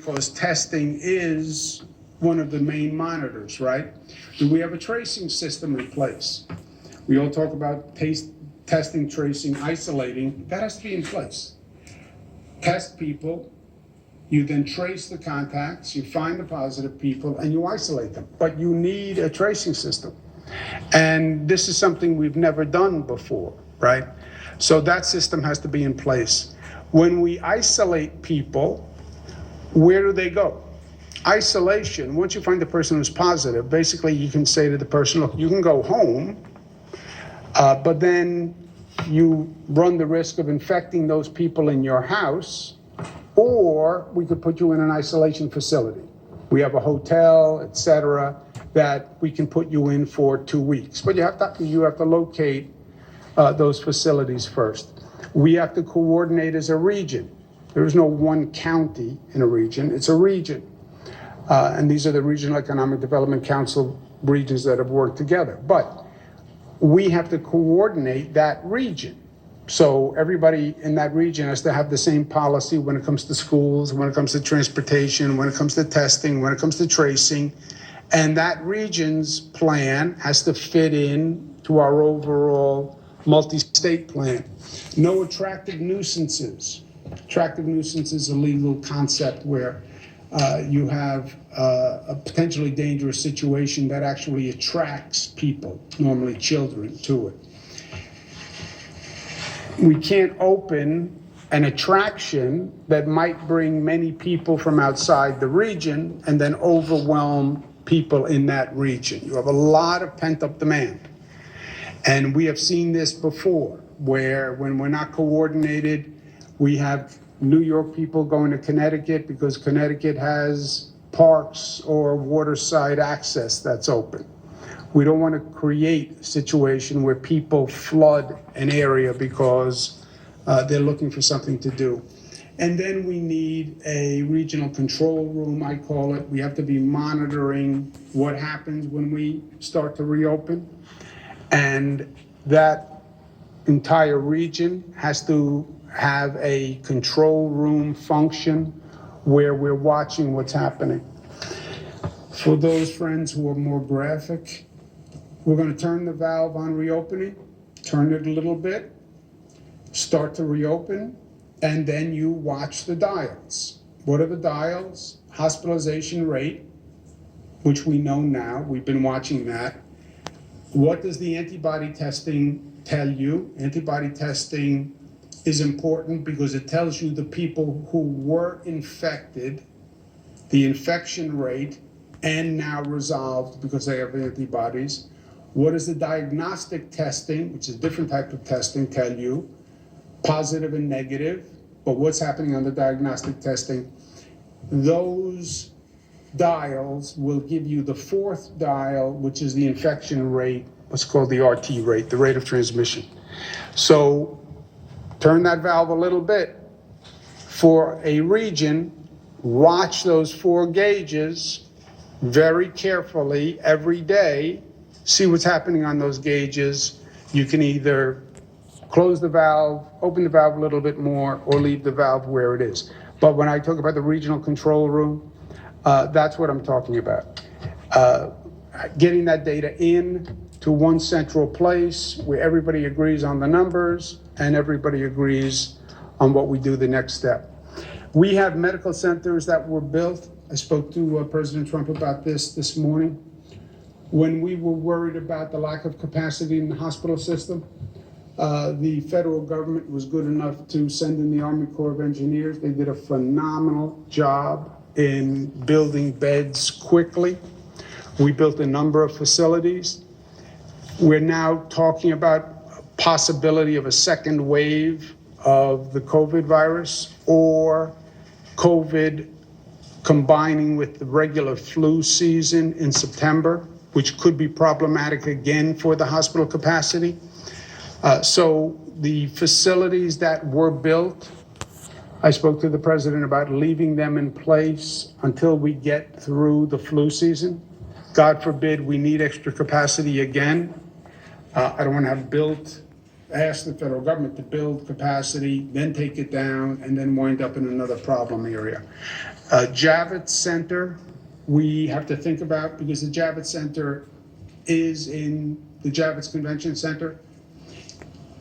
because testing is one of the main monitors, right? Do we have a tracing system in place? We all talk about testing, tracing, isolating. That has to be in place. Test people, you then trace the contacts, you find the positive people, and you isolate them. But you need a tracing system. And this is something we've never done before, right? So that system has to be in place. When we isolate people, where do they go? Isolation, once you find the person who's positive, basically you can say to the person, look, you can go home, but then you run the risk of infecting those people in your house, or we could put you in an isolation facility. We have a hotel, et cetera, that we can put you in for 2 weeks. But you have to locate those facilities first. We have to coordinate as a region. There is no one county in a region, it's a region. And these are the Regional Economic Development Council regions that have worked together. But we have to coordinate that region. So everybody in that region has to have the same policy when it comes to schools, when it comes to transportation, when it comes to testing, when it comes to tracing. And that region's plan has to fit in to our overall multi-state plan. No attractive nuisances. Attractive nuisance is a legal concept where you have a potentially dangerous situation that actually attracts people, normally children, to it. We can't open an attraction that might bring many people from outside the region and then overwhelm people in that region. You have a lot of pent-up demand. And we have seen this before, where when we're not coordinated, we have New York people going to Connecticut because Connecticut has parks or waterside access that's open. We don't want to create a situation where people flood an area because they're looking for something to do. And then we need a regional control room, I call it. We have to be monitoring what happens when we start to reopen. And that entire region has to have a control room function where we're watching what's happening. For those friends who are more graphic, we're going to turn the valve on reopening, turn it a little bit, start to reopen, and then you watch the dials. What are the dials? Hospitalization rate, which we know now, we've been watching that. What does the antibody testing tell you? Antibody testing is important because it tells you the people who were infected, the infection rate, and now resolved because they have antibodies. What does the diagnostic testing, which is a different type of testing, tell you? Positive and negative, but what's happening on the diagnostic testing? Those dials will give you the fourth dial, which is the infection rate, what's called the RT rate, the rate of transmission. So turn that valve a little bit. For a region, watch those 4 gauges very carefully every day. See what's happening on those gauges. You can either close the valve, open the valve a little bit more, or leave the valve where it is. But when I talk about the regional control room, that's what I'm talking about. Getting that data in to one central place where everybody agrees on the numbers and everybody agrees on what we do the next step. We have medical centers that were built. I spoke to President Trump about this morning. When we were worried about the lack of capacity in the hospital system, the federal government was good enough to send in the Army Corps of Engineers. They did a phenomenal job in building beds quickly. We built a number of facilities. We're now talking about possibility of a second wave of the COVID virus or COVID combining with the regular flu season in September, which could be problematic again for the hospital capacity. So the facilities that were built, I spoke to the president about leaving them in place until we get through the flu season. God forbid we need extra capacity again. I don't want to ask the federal government to build capacity, then take it down, and then wind up in another problem area. Javits Center, we have to think about, because the Javits Center is in the Javits Convention Center.